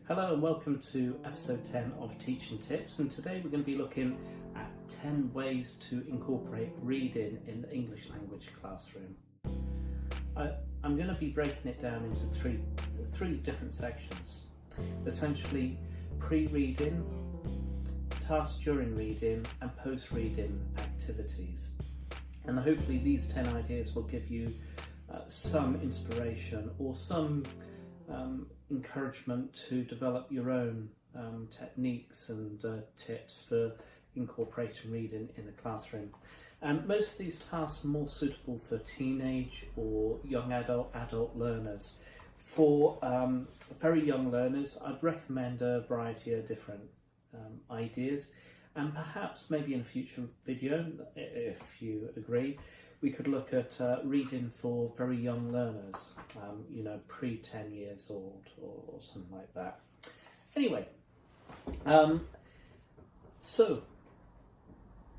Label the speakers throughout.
Speaker 1: Hello and welcome to episode 10 of Teaching Tips, and today we're going to be looking at 10 ways to incorporate reading in the English language classroom. I'm going to be breaking it down into three different sections. Essentially, pre-reading, task during reading and post-reading activities. And hopefully these 10 ideas will give you some inspiration or some encouragement to develop your own techniques and tips for incorporating reading in the classroom. And most of these tasks are more suitable for teenage or young adult learners. For very young learners, I'd recommend a variety of different ideas, and perhaps maybe in a future video, if you agree, we could look at reading for very young learners, pre 10 years old or something like that. Anyway, so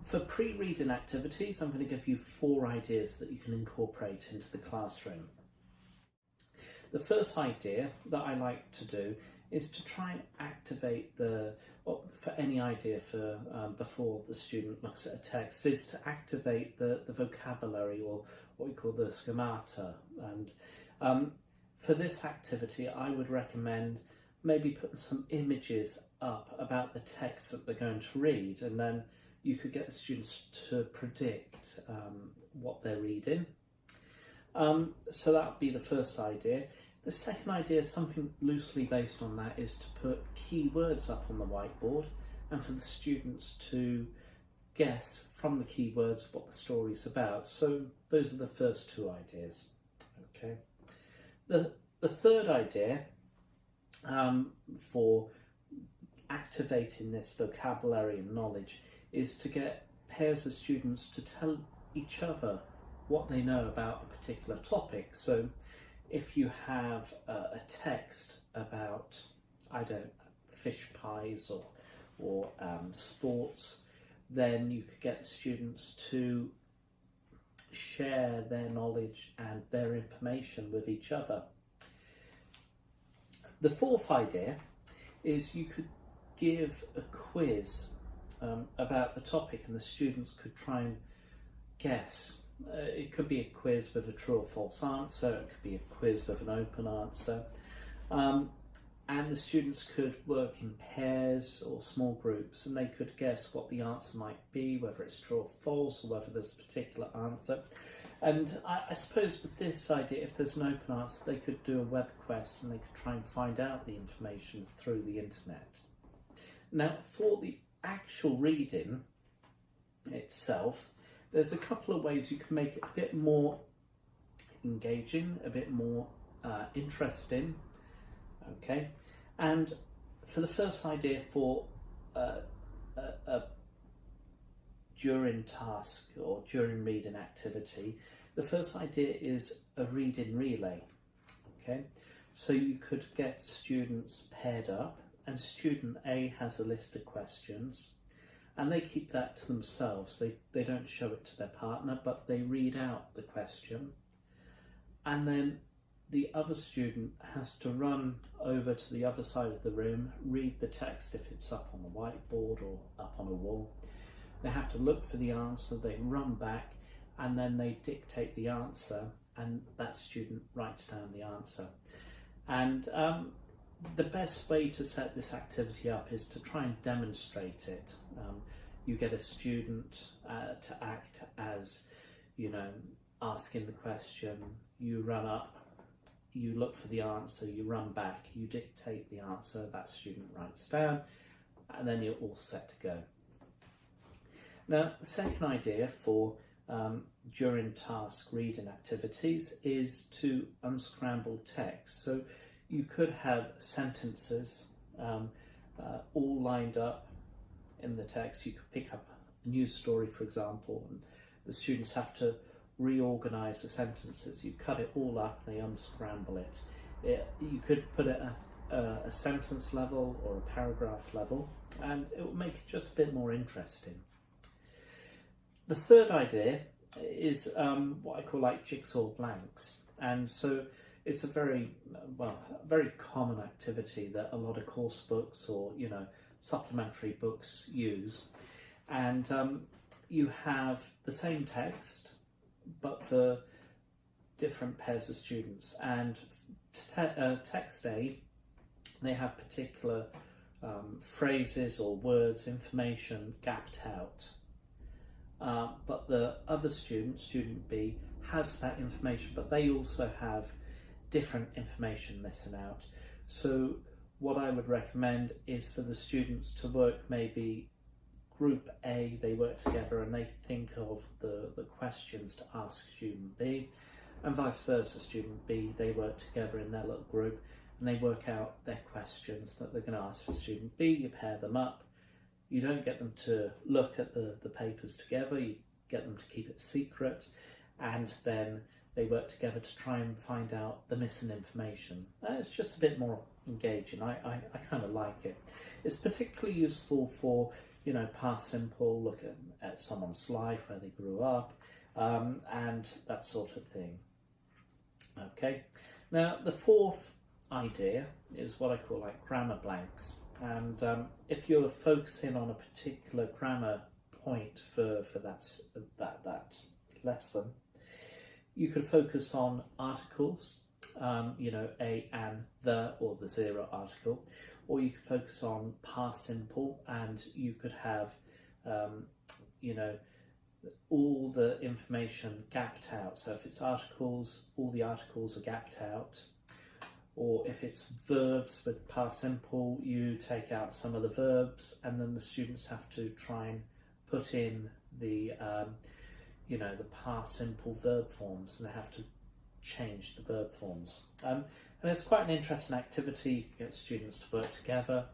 Speaker 1: for pre-reading activities, I'm going to give you 4 ideas that you can incorporate into the classroom. The first idea that I like to do is to try and activate for any idea for before the student looks at a text, is to activate the vocabulary, or what we call the schemata. And for this activity, I would recommend maybe putting some images up about the text that they're going to read, and then you could get the students to predict what they're reading. So that would be the first idea. The second idea, something loosely based on that, is to put keywords up on the whiteboard and for the students to guess from the keywords what the story is about. So those are the first 2 ideas. Okay. The third idea for activating this vocabulary and knowledge is to get pairs of students to tell each other what they know about a particular topic. So if you have a text about, fish pies or sports, then you could get students to share their knowledge and their information with each other. The fourth idea is you could give a quiz about the topic, and the students could try and guess. It could be a quiz with a true or false answer, it could be a quiz with an open answer, and the students could work in pairs or small groups, and they could guess what the answer might be, whether it's true or false, or whether there's a particular answer. And I suppose with this idea, if there's an open answer, they could do a web quest and they could try and find out the information through the internet. Now, for the actual reading itself, there's a couple of ways you can make it a bit more engaging, a bit more interesting. Okay, and for the first idea for a during task or during reading activity, the first idea is a reading relay. Okay, so you could get students paired up, and student A has a list of questions, and they keep that to themselves. They don't show it to their partner, but they read out the question, and then the other student has to run over to the other side of the room, read the text if it's up on the whiteboard or up on a wall. They have to look for the answer, they run back, and then they dictate the answer, and that student writes down the answer. And the best way to set this activity up is to try and demonstrate it. You get a student to act as, asking the question, you run up, you look for the answer, you run back, you dictate the answer, that student writes down, and then you're all set to go. Now, the second idea for during task reading activities is to unscramble text. So you could have sentences all lined up in the text. You could pick up a news story, for example, and the students have to reorganize the sentences. You cut it all up and they unscramble it. You could put it at a sentence level or a paragraph level, and it will make it just a bit more interesting. The third idea is what I call like Jigsaw Blanks, and so it's a very, well, very common activity that a lot of course books or, you know, supplementary books use. And you have the same text, but for different pairs of students. And text A, they have particular phrases or words, information gapped out. But the other student, student B, has that information, but they also have different information missing out. So what I would recommend is for the students to work, maybe group A, they work together and they think of the questions to ask student B, and vice versa, student B, they work together in their little group and they work out their questions that they're going to ask for student B. You pair them up. You don't get them to look at the papers together, you get them to keep it secret, and then they work together to try and find out the missing information. It's just a bit more engaging. I kind of like it. It's particularly useful for, you know, past simple, look at someone's life, where they grew up, and that sort of thing. Okay, now the fourth idea is what I call like grammar blanks. And if you're focusing on a particular grammar point for that lesson, you could focus on articles, you know, a, an, the, or the zero article, or you could focus on past simple, and you could have, you know, all the information gapped out. So if it's articles, all the articles are gapped out. Or if it's verbs with past simple, you take out some of the verbs, and then the students have to try and put in the, you know, the past simple verb forms, and they have to change the verb forms. And it's quite an interesting activity. You can get students to work together,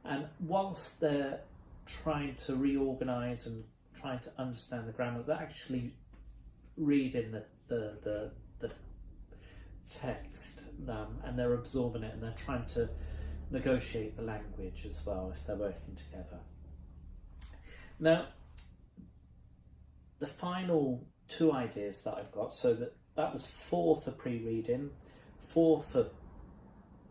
Speaker 1: and whilst they're trying to reorganise and trying to understand the grammar, they're actually reading the text, and they're absorbing it, and they're trying to negotiate the language as well if they're working together. Now, the final two ideas that I've got, so that was 4 for pre-reading, 4 for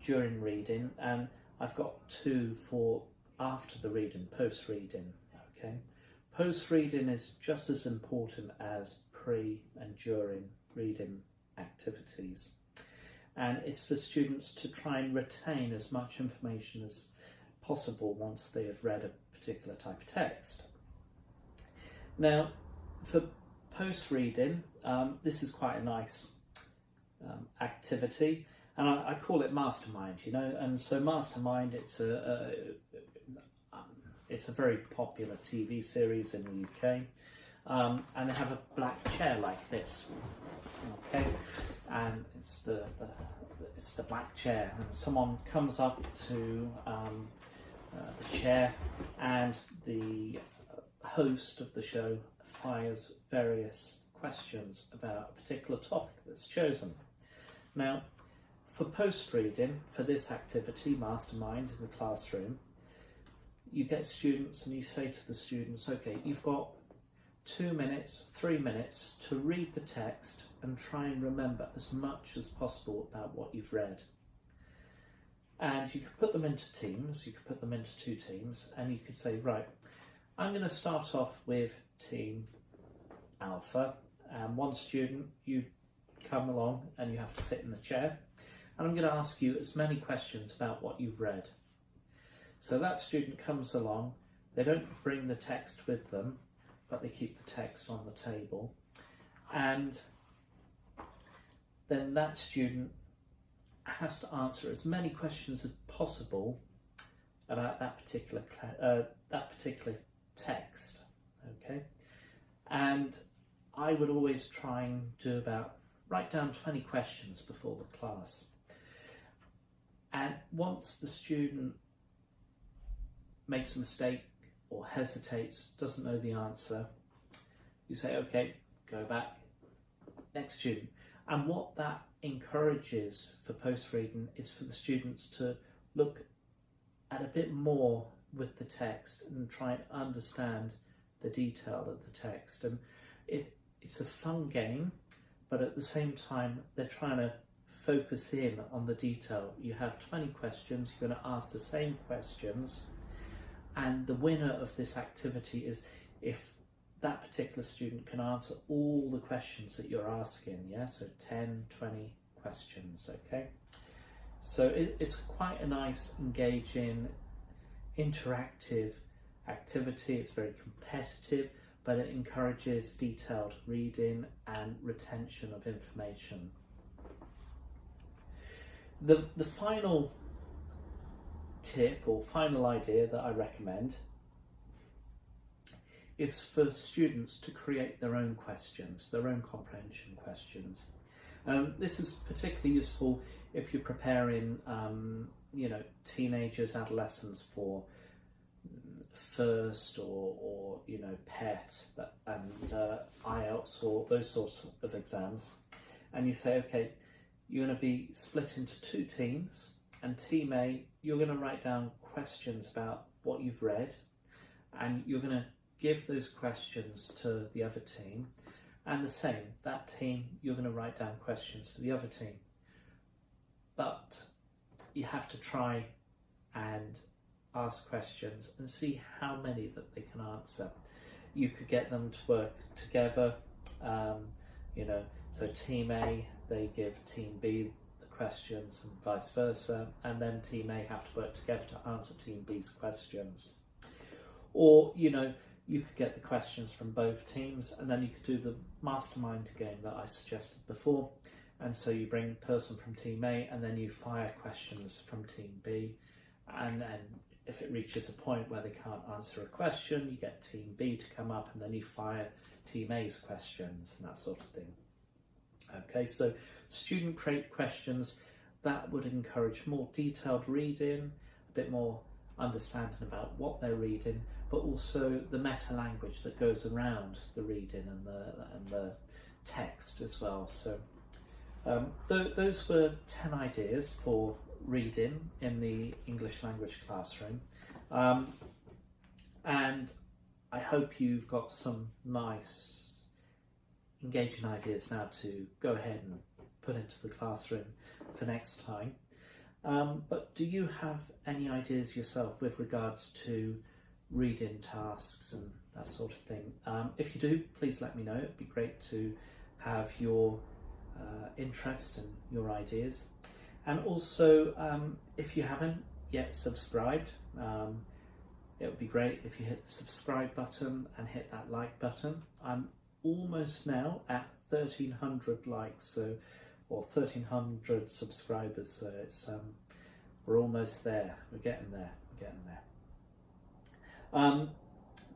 Speaker 1: during reading, and I've got 2 for after the reading, post-reading. Okay, post-reading is just as important as pre and during reading activities, and it's for students to try and retain as much information as possible once they have read a particular type of text. Now, for post-reading, this is quite a nice activity, and I call it Mastermind, you know. And so Mastermind, it's a very popular TV series in the UK, and they have a black chair like this. Okay, and it's the black chair, and someone comes up to the chair, and the host of the show fires various questions about a particular topic that's chosen. Now, for post-reading, for this activity, Mastermind in the classroom, you get students and you say to the students, okay, you've got 2 minutes, 3 minutes to read the text and try and remember as much as possible about what you've read. And you could put them into teams, you could put them into 2 teams, and you could say, right, I'm going to start off with team Alpha, and one student, you come along and you have to sit in the chair, and I'm going to ask you as many questions about what you've read. So that student comes along, they don't bring the text with them, but they keep the text on the table, and then that student has to answer as many questions as possible about that particular text. Okay, and I would always try and write down 20 questions before the class, and once the student makes a mistake or hesitates, doesn't know the answer, you say, okay, go back, next student. And what that encourages for post-reading is for the students to look at a bit more with the text and try and understand the detail of the text. And it's a fun game, but at the same time, they're trying to focus in on the detail. You have 20 questions, you're going to ask the same questions, and the winner of this activity is if that particular student can answer all the questions that you're asking, yeah? So 10, 20 questions, okay? So it's quite a nice, engaging, interactive activity. It's very competitive, but it encourages detailed reading and retention of information. The final tip or final idea that I recommend is for students to create their own questions, their own comprehension questions. This is particularly useful if you're preparing, teenagers, adolescents for FIRST or PET and IELTS or those sorts of exams, and you say, okay, you're going to be split into two teams, and Team A, you're going to write down questions about what you've read, and you're going to give those questions to the other team, and the same, that team, you're going to write down questions for the other team. But you have to try and ask questions and see how many that they can answer. You could get them to work together, so Team A, they give Team B the questions and vice versa, and then Team A have to work together to answer Team B's questions. Or, you could get the questions from both teams, and then you could do the Mastermind game that I suggested before. And so you bring a person from Team A, and then you fire questions from Team B, and then if it reaches a point where they can't answer a question, you get Team B to come up, and then you fire Team A's questions and that sort of thing. Okay, so student create questions that would encourage more detailed reading, a bit more understanding about what they're reading, but also the meta language that goes around the reading and the text as well. So those were 10 ideas for reading in the English language classroom, and I hope you've got some nice engaging ideas now to go ahead and put into the classroom for next time. But do you have any ideas yourself with regards to reading tasks and that sort of thing? If you do, please let me know. It'd be great to have your interest and your ideas. And also, if you haven't yet subscribed, it would be great if you hit the subscribe button and hit that like button. I'm almost now at 1,300 likes, or 1,300 subscribers, so it's we're almost there. We're getting there.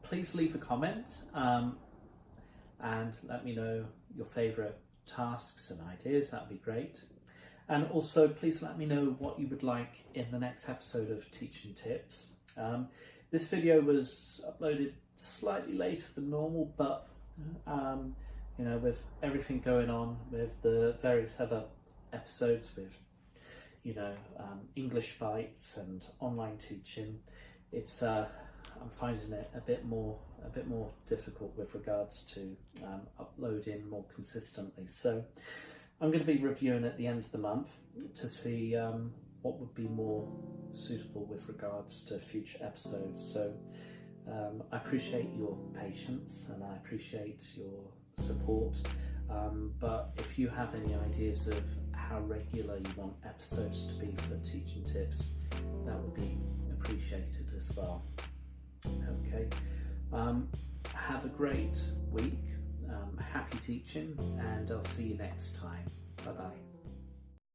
Speaker 1: Please leave a comment and let me know your favourite tasks and ideas. That'd be great. And also, please let me know what you would like in the next episode of Teaching Tips. This video was uploaded slightly later than normal, but with everything going on with the various other episodes with English Bites and online teaching, it's I'm finding it a bit more difficult with regards to uploading more consistently. So I'm going to be reviewing at the end of the month to see what would be more suitable with regards to future episodes. So I appreciate your patience and I appreciate your support, but if you have any ideas of how regular you want episodes to be for Teaching Tips, that would be appreciated as well. Okay, have a great week, happy teaching, and I'll see you next time. Bye bye.